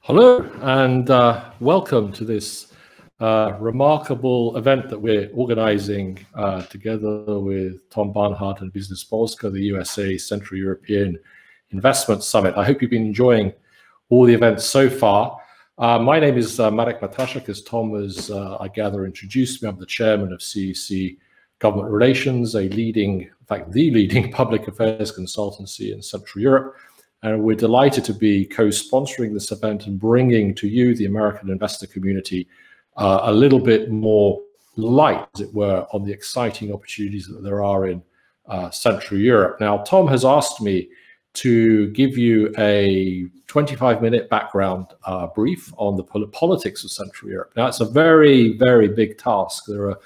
Hello and welcome to this remarkable event that we're organizing together with Tom Barnhart and Business Polska, the USA Central European Investment Summit. I hope you've been enjoying all the events so far. My name is Marek, as Tom has, I gather, introduced me. I'm the chairman of CEE Government Relations, a leading, in fact, the leading public affairs consultancy in Central Europe. And we're delighted to be co-sponsoring this event and bringing to you, the American investor community, a little bit more light, as it were, on the exciting opportunities that there are in Central Europe. Now, Tom has asked me to give you a 25-minute background brief on the politics of Central Europe. Now, it's a very, very big task. There are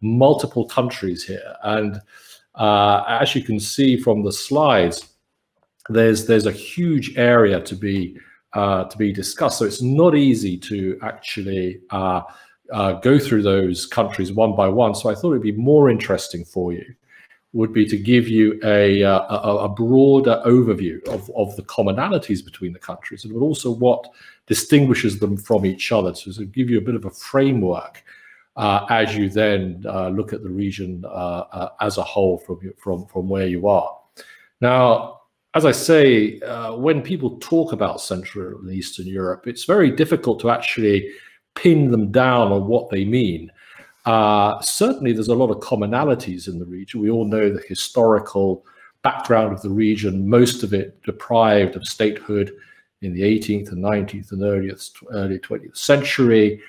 multiple countries here. And as you can see from the slides, there's a huge area to be discussed. So it's not easy to actually go through those countries one by one. So I thought it'd be more interesting for you would be to give you a broader overview of the commonalities between the countries, but also what distinguishes them from each other. So to give you a bit of a framework as you then look at the region as a whole from where you are. Now, as I say, when people talk about Central and Eastern Europe, it's very difficult to actually pin them down on what they mean. Certainly, there's a lot of commonalities in the region. We all know the historical background of the region, most of it deprived of statehood in the 18th and 19th and early 20th century,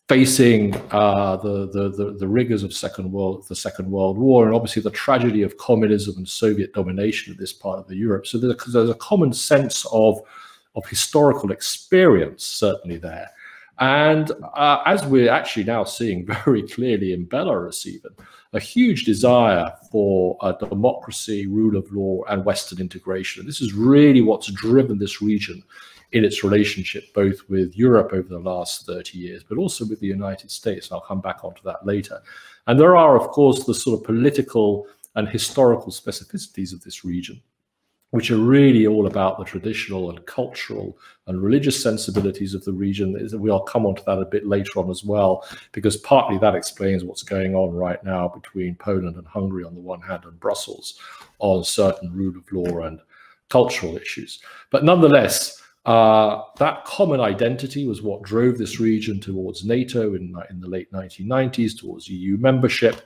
facing the rigors of the Second World War, and obviously the tragedy of communism and Soviet domination of this part of the Europe. So there's a common sense of historical experience certainly there. And as we're actually now seeing very clearly in Belarus even, a huge desire for democracy, rule of law, and Western integration. And this is really what's driven this region in its relationship both with Europe over the last 30 years, but also with the United States. I'll come back onto that later. And there are, of course, the sort of political and historical specificities of this region, which are really all about the traditional and cultural and religious sensibilities of the region. We'll come onto that a bit later on as well, because partly that explains what's going on right now between Poland and Hungary on the one hand and Brussels on certain rule of law and cultural issues. But nonetheless, that common identity was what drove this region towards NATO in the late 1990s, towards EU membership.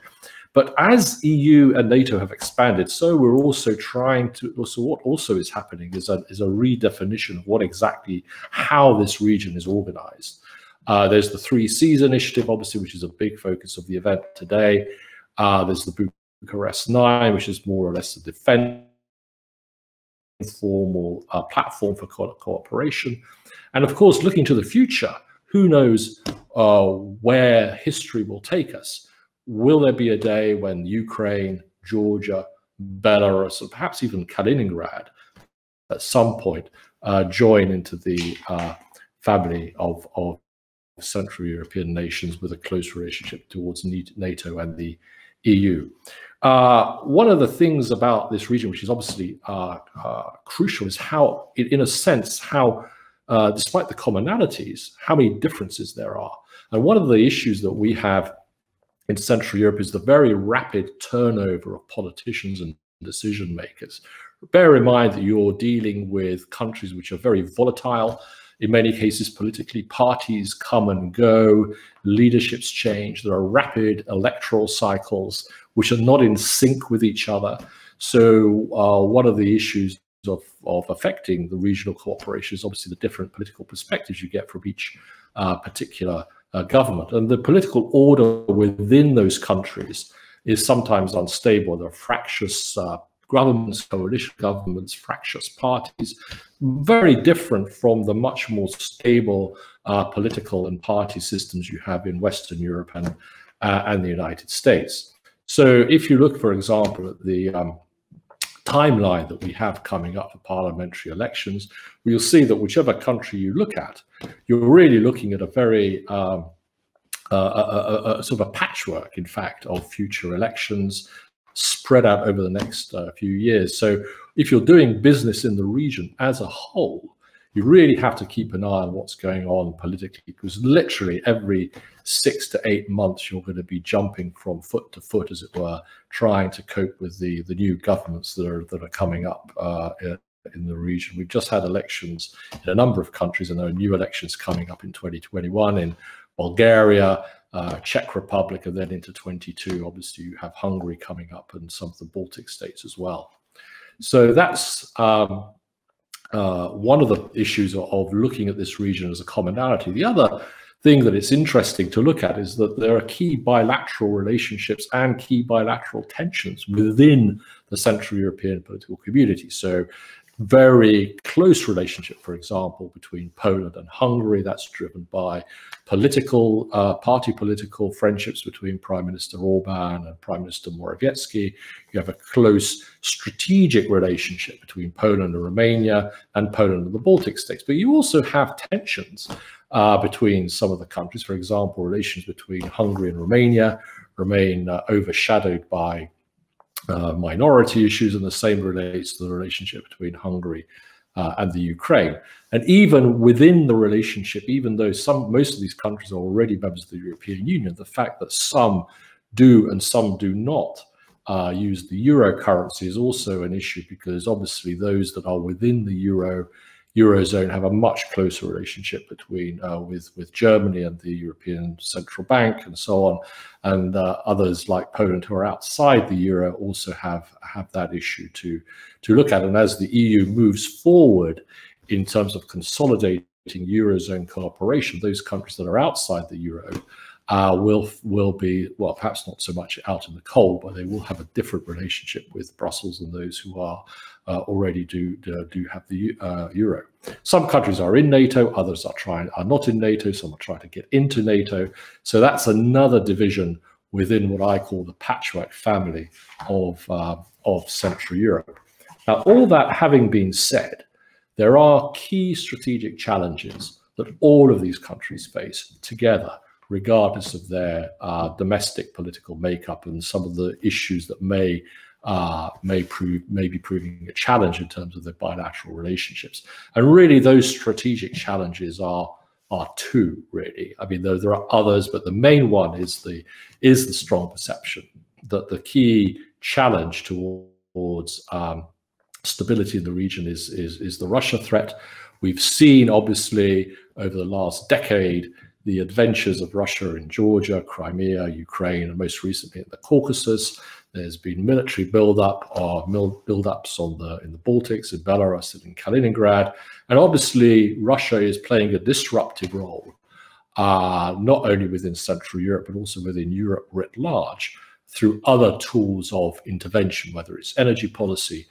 But as EU and NATO have expanded, so we're also trying to, so what also is happening is a redefinition of what exactly, how this region is organized. There's the 3 Cs initiative, obviously, which is a big focus of the event today. There's the Bucharest 9, which is more or less a defense formal platform for cooperation. And of course, looking to the future, who knows where history will take us? Will there be a day when Ukraine, Georgia, Belarus, or perhaps even Kaliningrad at some point join into the family of Central European nations with a close relationship towards NATO and the EU? One of the things about this region, which is obviously crucial, is how, in a sense, how, despite the commonalities, how many differences there are. And one of the issues that we have in Central Europe is the very rapid turnover of politicians and decision makers. Bear in mind that you're dealing with countries which are very volatile. In many cases, politically, parties come and go, leaderships change. There are rapid electoral cycles which are not in sync with each other. So one of the issues of affecting the regional cooperation is obviously the different political perspectives you get from each particular government. And the political order within those countries is sometimes unstable. There are fractious governments, coalition governments, fractious parties, very different from the much more stable political and party systems you have in Western Europe and the United States. So if you look, for example, at the timeline that we have coming up for parliamentary elections, you'll see that whichever country you look at, you're really looking at a very sort of a patchwork, in fact, of future elections spread out over the next few years. So if you're doing business in the region as a whole, you really have to keep an eye on what's going on politically, because literally every 6 to 8 months you're going to be jumping from foot to foot, as it were, trying to cope with the new governments that are coming up in the region. We've just had elections in a number of countries, and there are new elections coming up in 2021 in Bulgaria, Czech Republic, and then into 22. Obviously, you have Hungary coming up and some of the Baltic states as well. So that's one of the issues of looking at this region as a commonality. The other thing that it's interesting to look at is that there are key bilateral relationships and key bilateral tensions within the Central European political community. So very close relationship, for example, between Poland and Hungary. That's driven by political, party political friendships between Prime Minister Orban and Prime Minister Morawiecki. You have a close strategic relationship between Poland and Romania and Poland and the Baltic states. But you also have tensions between some of the countries. For example, relations between Hungary and Romania remain overshadowed by minority issues, and the same relates to the relationship between Hungary and the Ukraine. And even within the relationship, even though most of these countries are already members of the European Union, the fact that some do and some do not use the euro currency is also an issue, because obviously those that are within the Eurozone have a much closer relationship between with Germany and the European Central Bank and so on, and others like Poland who are outside the euro also have that issue to look at. And as the EU moves forward in terms of consolidating Eurozone cooperation, those countries that are outside the euro will be, well, perhaps not so much out in the cold, but they will have a different relationship with Brussels than those who are already do have the euro. Some countries are in NATO, others are not in NATO, some are trying to get into NATO. So that's another division within what I call the patchwork family of Central Europe. Now, all that having been said, there are key strategic challenges that all of these countries face together, regardless of their domestic political makeup and some of the issues that may be proving a challenge in terms of their bilateral relationships. And really, those strategic challenges are two, really. I mean, there are others, but the main one is the strong perception that the key challenge towards stability in the region is the Russia threat. We've seen, obviously, over the last decade, the adventures of Russia in Georgia, Crimea, Ukraine, and most recently in the Caucasus. There's been military buildups in the Baltics, in Belarus, and in Kaliningrad. And obviously, Russia is playing a disruptive role, not only within Central Europe, but also within Europe writ large, through other tools of intervention, whether it's energy policy,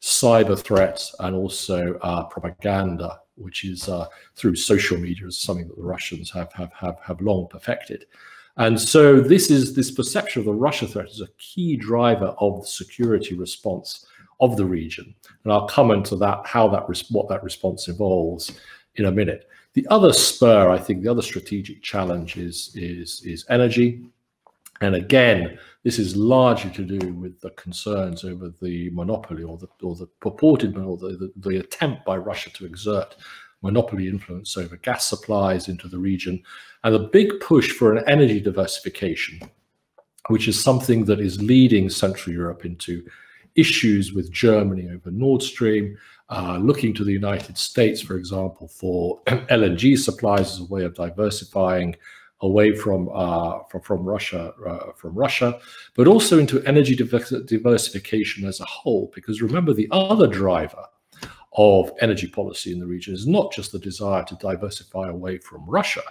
cyber threats, and also propaganda, which is through social media, is something that the Russians have long perfected. And so this perception of the Russia threat is a key driver of the security response of the region. And I'll come into that, what that response involves in a minute. The other spur, I think, the other strategic challenge is energy. And again, this is largely to do with the concerns over the monopoly or the purported, or the attempt by Russia to exert monopoly influence over gas supplies into the region, and the big push for an energy diversification, which is something that is leading Central Europe into issues with Germany over Nord Stream, looking to the United States, for example, for LNG supplies as a way of diversifying away from Russia, but also into energy diversification as a whole. Because remember, the other driver of energy policy in the region is not just the desire to diversify away from Russia,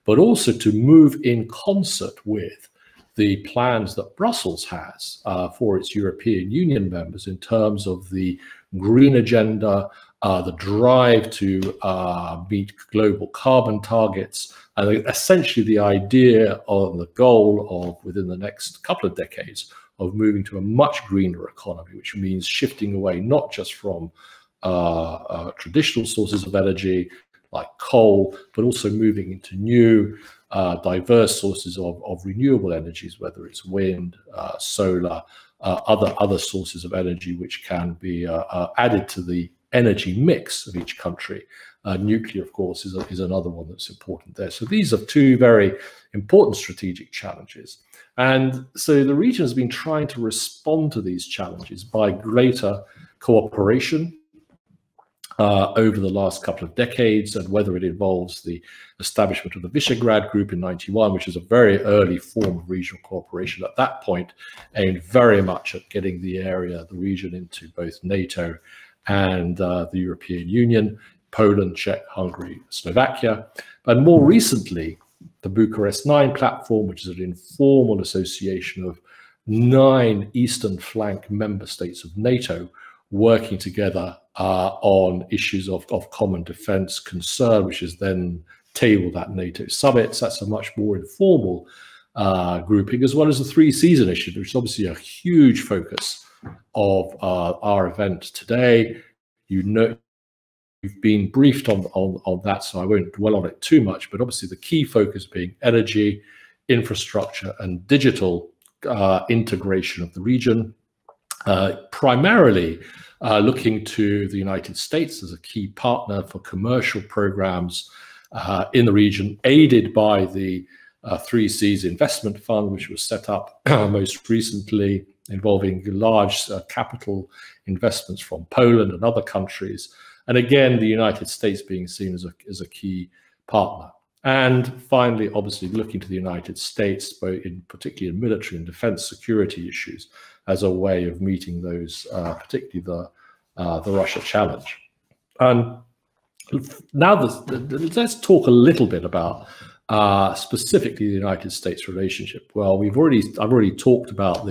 but also to move in concert with the plans that Brussels has for its European Union members in terms of the green agenda, the drive to meet global carbon targets, and essentially the idea of the goal of, within the next couple of decades, of moving to a much greener economy, which means shifting away not just from traditional sources of energy like coal, but also moving into new diverse sources of renewable energies, whether it's wind, solar, other sources of energy which can be added to the energy mix of each country Nuclear, of course, is another one that's important there. So these are two very important strategic challenges. And so the region has been trying to respond to these challenges by greater cooperation over the last couple of decades, and whether it involves the establishment of the Visegrad Group in '91, which is a very early form of regional cooperation at that point, aimed very much at getting the region into both NATO and the European Union, Poland, Czech, Hungary, Slovakia. And more recently, the Bucharest 9 platform, which is an informal association of 9 eastern flank member states of NATO, working together on issues of common defense concern, which is then tabled at NATO summits. That's a much more informal grouping, as well as the 3 Seas initiative, which is obviously a huge focus of our event today. You know, you've been briefed on that, so I won't dwell on it too much, but obviously the key focus being energy, infrastructure, and digital integration of the region. Primarily looking to the United States as a key partner for commercial programs in the region, aided by the 3 Seas Investment Fund, which was set up most recently, involving large capital investments from Poland and other countries. And again, the United States being seen as a key partner. And finally, obviously, looking to the United States, both particularly in military and defense security issues, as a way of meeting those, particularly the Russia challenge. And now let's talk a little bit about specifically the United States relationship. Well, I've already talked about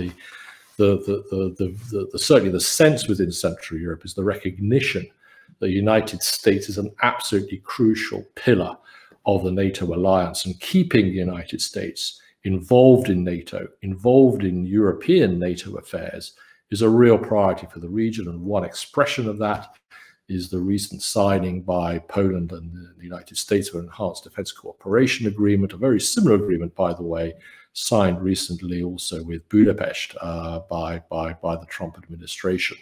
certainly the sense within Central Europe is the recognition that the United States is an absolutely crucial pillar of the NATO alliance, and keeping the United States involved in NATO, involved in European NATO affairs, is a real priority for the region. And one expression of that is the recent signing by Poland and the United States of an enhanced defense cooperation agreement, a very similar agreement, by the way, signed recently also with Budapest by the Trump administration.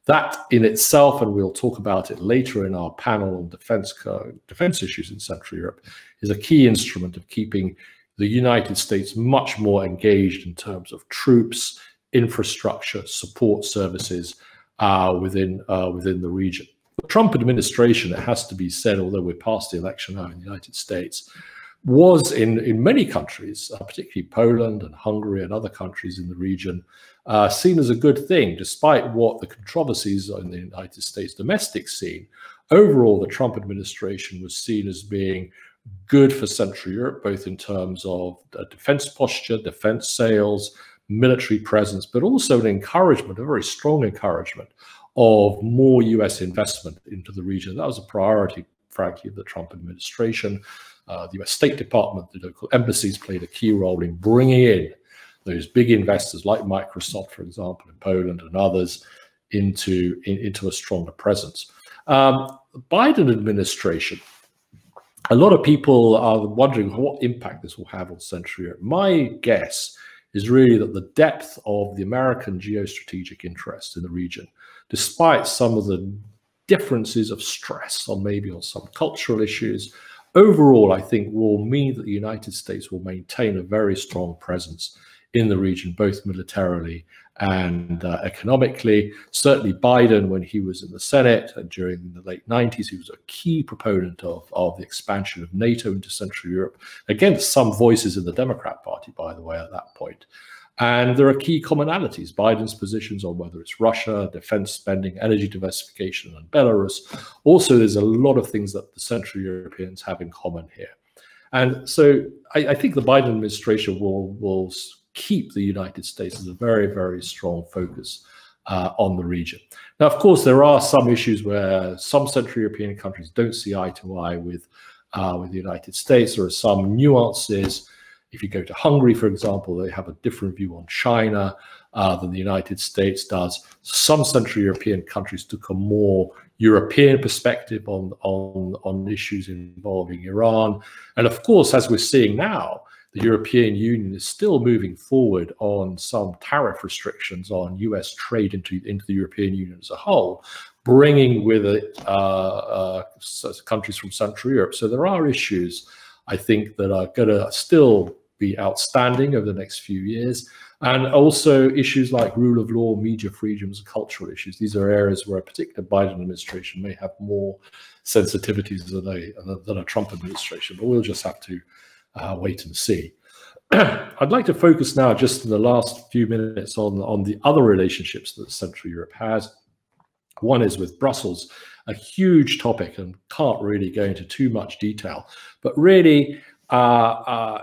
That in itself, and we'll talk about it later in our panel on defense issues in Central Europe, is a key instrument of keeping the United States much more engaged in terms of troops, infrastructure, support services within the region. The Trump administration, it has to be said, although we're past the election now in the United States, was in many countries, particularly Poland and Hungary and other countries in the region, seen as a good thing, despite what the controversies in the United States domestic scene. Overall, the Trump administration was seen as being good for Central Europe, both in terms of defense posture, defense sales, military presence, but also an encouragement, a very strong encouragement of more US investment into the region. That was a priority, frankly, of the Trump administration. The US State Department, the local embassies played a key role in bringing in those big investors like Microsoft, for example, in Poland and others into a stronger presence. Biden administration, a lot of people are wondering what impact this will have on Central Europe. My guess is really that the depth of the American geostrategic interest in the region, despite some of the differences of stress on some cultural issues, overall, I think will mean that the United States will maintain a very strong presence in the region, both militarily and economically. Certainly Biden, when he was in the Senate and during the late 90s, he was a key proponent of the expansion of NATO into Central Europe, against some voices in the Democrat Party, by the way, at that point. And there are key commonalities. Biden's positions on whether it's Russia, defense spending, energy diversification, and Belarus. Also, there's a lot of things that the Central Europeans have in common here. And so I think the Biden administration will keep the United States as a very, very strong focus on the region. Now, of course, there are some issues where some Central European countries don't see eye to eye with the United States. There are some nuances. If you go to Hungary, for example, they have a different view on China than the United States does. Some Central European countries took a more European perspective on issues involving Iran. And of course, as we're seeing now, the European Union is still moving forward on some tariff restrictions on US trade into the European Union as a whole, bringing with it countries from Central Europe. So there are issues, I think, that are going to still be outstanding over the next few years, and also issues like rule of law, media freedoms, and cultural issues. These are areas where a particular Biden administration may have more sensitivities than a Trump administration, but we'll just have to wait and see. I'd like to focus now, just in the last few minutes, on the other relationships that Central Europe has. One is with Brussels, a huge topic, and can't really go into too much detail, but really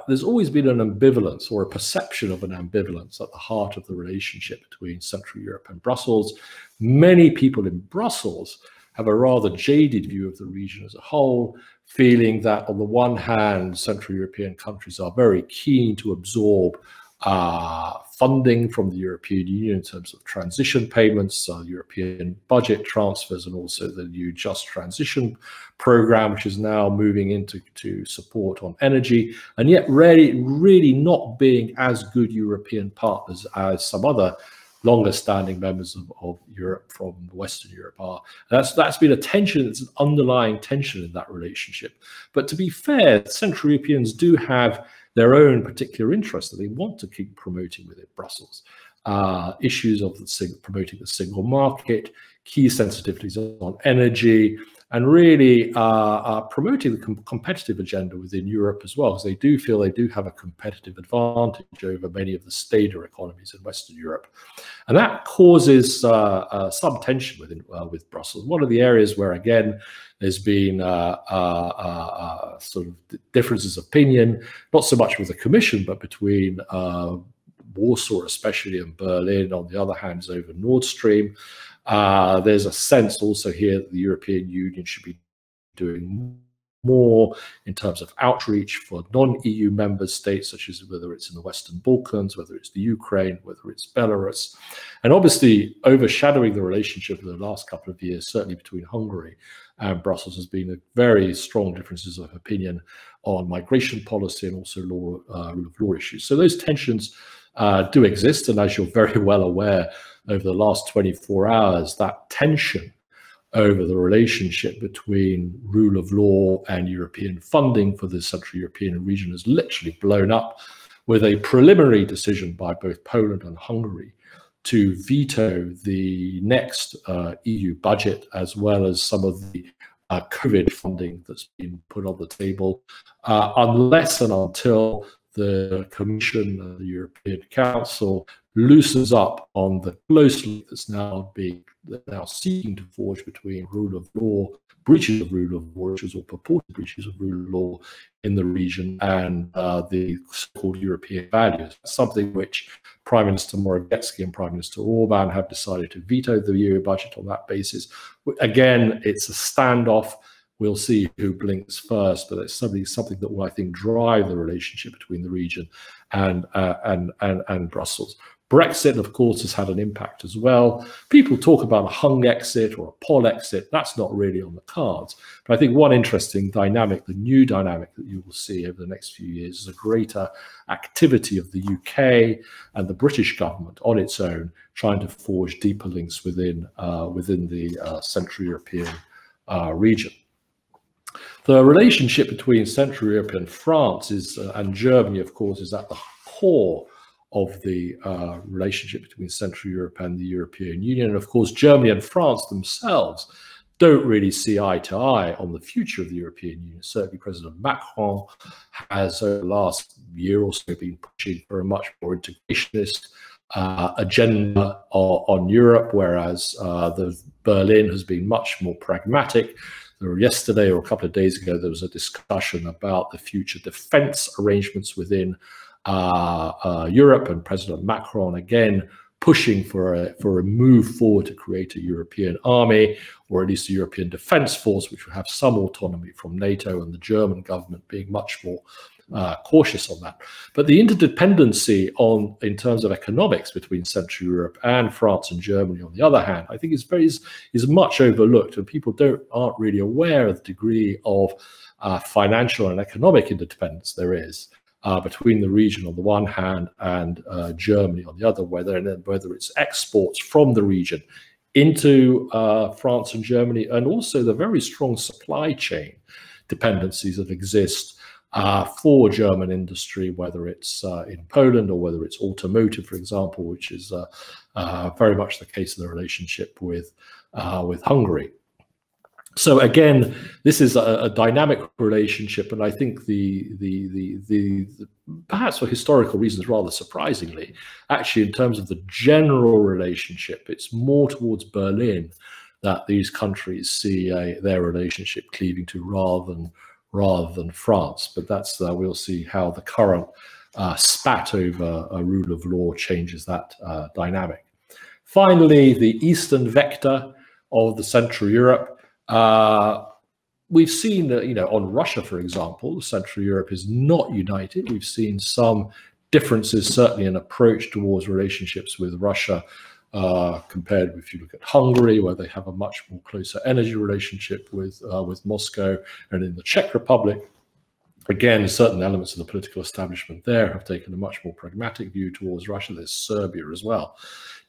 there's always been an ambivalence, or a perception of an ambivalence, at the heart of the relationship between Central Europe and Brussels. Many people in Brussels have a rather jaded view of the region as a whole, feeling that on the one hand, Central European countries are very keen to absorb funding from the European Union in terms of transition payments, European budget transfers, and also the new Just Transition program, which is now moving into support on energy, and yet really not being as good European partners as some other longer standing members of Europe from Western Europe are. That's been a tension, it's an underlying tension in that relationship. But to be fair, Central Europeans do have their own particular interests that they want to keep promoting within Brussels. Issues of promoting the single market, key sensitivities on energy, and really promoting the competitive agenda within Europe as well, because they do feel they do have a competitive advantage over many of the stater economies in Western Europe. And that causes some tension with Brussels. One of the areas where, again, there's been sort of differences of opinion, not so much with the Commission, but between Warsaw especially and Berlin, on the other hand, is over Nord Stream. There's a sense also here that the European Union should be doing more in terms of outreach for non-EU member states, such as whether it's in the Western Balkans, whether it's the Ukraine, whether it's Belarus. And obviously overshadowing the relationship in the last couple of years, certainly between Hungary and Brussels, has been a very strong differences of opinion on migration policy and also rule of law issues. So those tensions do exist, and as you're very well aware, over the last 24 hours, that tension over the relationship between rule of law and European funding for the Central European region has literally blown up, with a preliminary decision by both Poland and Hungary to veto the next EU budget, as well as some of the COVID funding that's been put on the table, unless and until the Commission and the European Council loosens up on the close link that's now seeking to forge between rule of law, breaches of rule of law, or purported breaches of rule of law in the region, and the so-called European values. Something which Prime Minister Morawiecki and Prime Minister Orban have decided to veto the EU budget on that basis. Again, it's a standoff. We'll see who blinks first, but it's something that will, I think, drive the relationship between the region and Brussels. Brexit, of course, has had an impact as well. People talk about a hung exit or a poll exit. That's not really on the cards. But I think one interesting dynamic, the new dynamic that you will see over the next few years, is a greater activity of the UK and the British government on its own, trying to forge deeper links within the Central European region. The relationship between Central Europe and France and Germany, of course, is at the core of the relationship between Central Europe and the European Union. And of course, Germany and France themselves don't really see eye to eye on the future of the European Union. Certainly President Macron has, over the last year or so, been pushing for a much more integrationist agenda on Europe, whereas Berlin has been much more pragmatic. Yesterday or a couple of days ago, there was a discussion about the future defense arrangements within Europe, and President Macron again pushing for a move forward to create a European army, or at least a European defense force, which would have some autonomy from NATO, and the German government being much more cautious on that. But the interdependency in terms of economics between Central Europe and France and Germany, on the other hand, I think is much overlooked, and people aren't really aware of the degree of financial and economic independence there is between the region on the one hand and Germany on the other, whether it's exports from the region into France and Germany, and also the very strong supply chain dependencies that exist for German industry, whether it's in Poland or whether it's automotive, for example, which is very much the case in the relationship with Hungary. So again, this is a dynamic relationship, and I think the perhaps for historical reasons, rather surprisingly, actually in terms of the general relationship, it's more towards Berlin that these countries see their relationship cleaving to rather than France. But that's we'll see how the current spat over a rule of law changes that dynamic. Finally, the eastern vector of the Central Europe. We've seen that, on Russia, for example, Central Europe is not united. We've seen some differences, certainly in approach towards relationships with Russia, compared with, if you look at Hungary, where they have a much more closer energy relationship with Moscow, and in the Czech Republic, again, certain elements of the political establishment there have taken a much more pragmatic view towards Russia. There's Serbia as well.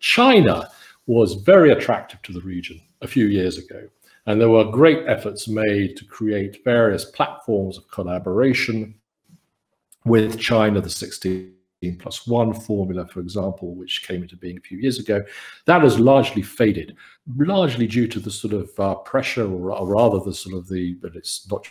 China was very attractive to the region a few years ago. And there were great efforts made to create various platforms of collaboration with China, the 16+1 formula, for example, which came into being a few years ago. That has largely faded, largely due to the sort of pressure, or rather but it's not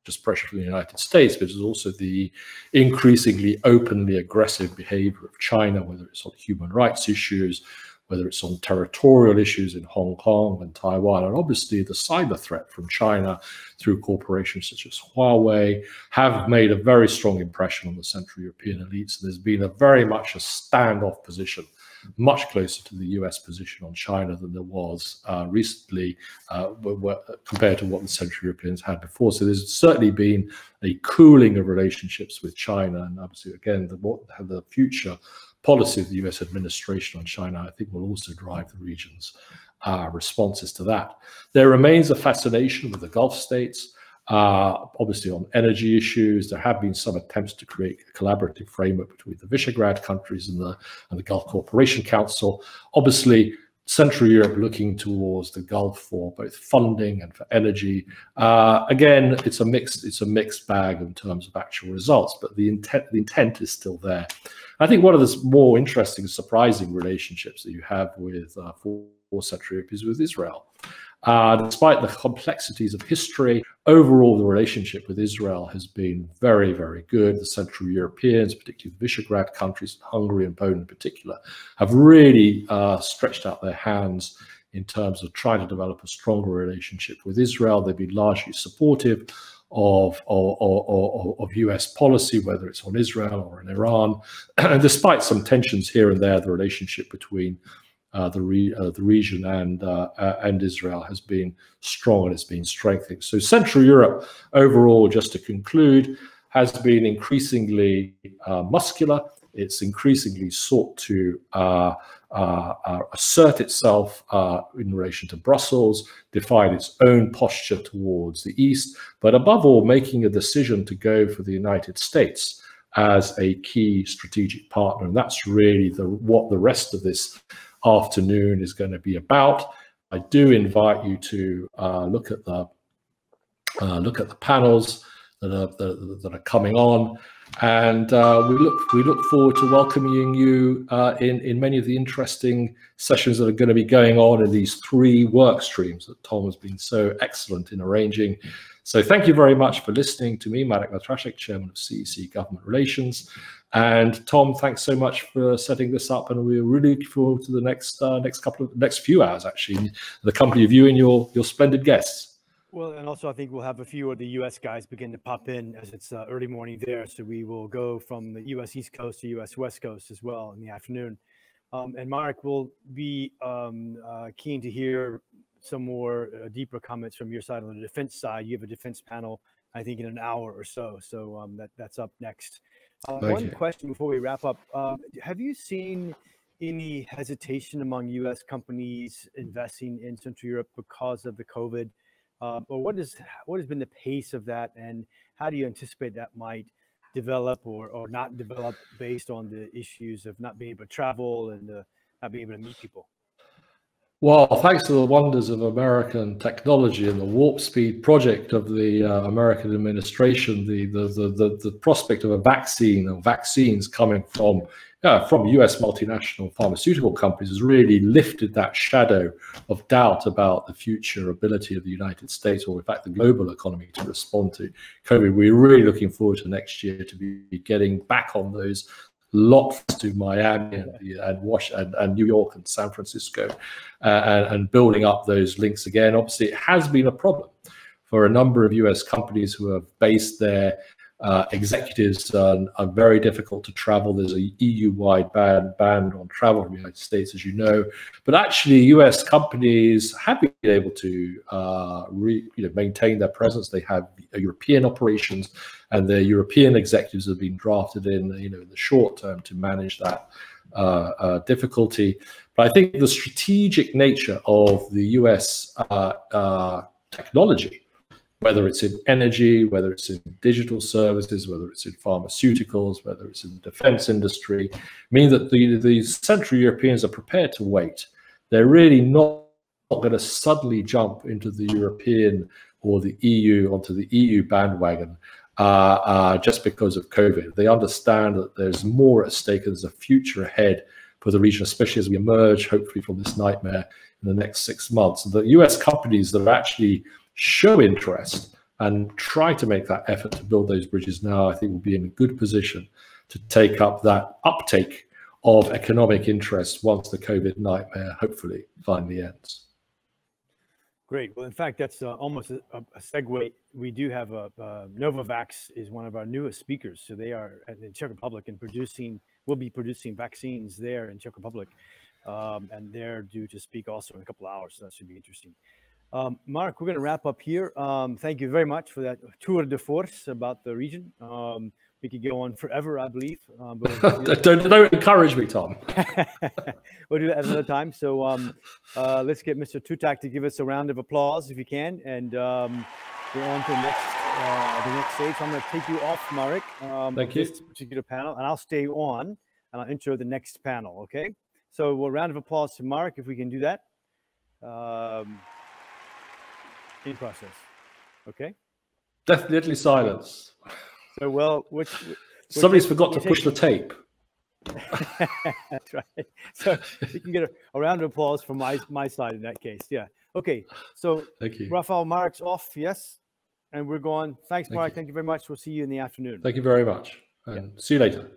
just pressure from the United States, but it's also the increasingly openly aggressive behavior of China, whether it's on human rights issues, whether it's on territorial issues in Hong Kong and Taiwan, and obviously the cyber threat from China through corporations such as Huawei have made a very strong impression on the Central European elites. There's been very much a standoff position, much closer to the US position on China than there was recently compared to what the Central Europeans had before. So there's certainly been a cooling of relationships with China, and obviously, again, the future policy of the US administration on China, I think, will also drive the region's responses to that. There remains a fascination with the Gulf states, obviously on energy issues. There have been some attempts to create a collaborative framework between the Visegrad countries and the Gulf Cooperation Council. Obviously, Central Europe looking towards the Gulf for both funding and for energy. Again, it's a mixed bag in terms of actual results, but the intent is still there. I think one of the more interesting, surprising relationships that you have with for Central Europe is with Israel. Despite the complexities of history, overall the relationship with Israel has been very, very good. The Central Europeans, particularly the Visegrad countries, Hungary and Poland in particular, have really stretched out their hands in terms of trying to develop a stronger relationship with Israel. They've been largely supportive of US policy, whether it's on Israel or in Iran. And despite some tensions here and there, the relationship between the region and Israel has been strong, and it's been strengthening. So Central Europe overall, just to conclude, has been increasingly muscular. It's increasingly sought to assert itself in relation to Brussels, define its own posture towards the East, but above all, making a decision to go for the United States as a key strategic partner. And that's really what the rest of this afternoon is going to be about. I do invite you to look at the panels that are coming on, and we look forward to welcoming you in many of the interesting sessions that are going to be going on in these 3 work streams that Tom has been so excellent in arranging. So thank you very much for listening to me, Marek Matraszek, Chairman of CEE Government Relations. And Tom, thanks so much for setting this up, and we're really looking forward to the next few hours, actually, the company of you and your splendid guests. Well, and also I think we'll have a few of the US guys begin to pop in as it's early morning there. So we will go from the US East Coast to US West Coast as well in the afternoon. And Marek will be keen to hear some more deeper comments from your side on the defense side. You have a defense panel, I think, in an hour or so. So that's up next. One question before we wrap up. Have you seen any hesitation among US companies investing in Central Europe because of the COVID? Or what has been the pace of that, and how do you anticipate that might develop or not develop based on the issues of not being able to travel and not being able to meet people? Well, thanks to the wonders of American technology and the warp speed project of the American administration, the prospect of a vaccine or vaccines coming from US multinational pharmaceutical companies has really lifted that shadow of doubt about the future ability of the United States, or in fact the global economy, to respond to COVID. We're really looking forward to next year to be getting back on those lots to Miami and Washington and New York and San Francisco, and building up those links again. Obviously, it has been a problem for a number of US companies who have based their executives are very difficult to travel. There's a EU-wide ban on travel from the United States, as you know. But actually, US companies have been able to maintain their presence. They have European operations, and their European executives have been drafted in the short term to manage that difficulty. But I think the strategic nature of the US technology, whether it's in energy, whether it's in digital services, whether it's in pharmaceuticals, whether it's in the defense industry, mean that the Central Europeans are prepared to wait. They're really not going to suddenly jump into the European or the EU, onto the EU bandwagon just because of COVID. They understand that there's more at stake, and there's a future ahead for the region, especially as we emerge, hopefully, from this nightmare in the next 6 months. The US companies that actually show interest and try to make that effort to build those bridges now, I think will be in a good position to take up that uptake of economic interest once the COVID nightmare hopefully finally ends. Great. Well, in fact, that's almost a segue. We do have Novavax is one of our newest speakers. So they are in the Czech Republic and will be producing vaccines there in Czech Republic. And they're due to speak also in a couple of hours. So that should be interesting. Mark, we're going to wrap up here. Thank you very much for that tour de force about the region. We could go on forever, I believe. But don't encourage me, Tom. We'll do that at another time. So let's get Mr. Tutak to give us a round of applause if you can, and go on to the next stage. So I'm going to take you off, Marek. Thank you. This particular panel, and I'll stay on, and I'll intro the next panel. Okay. So a round of applause to Marek if we can do that. In process. Okay. Definitely silence. So, well, somebody's forgot to push the tape. That's right. So you can get a round of applause from my side in that case. Yeah. Okay. So thank you. Rafael, Marek's off. Yes. And we're going. Thanks, Marek. Thank you very much. We'll see you in the afternoon. Thank you very much. And see you later.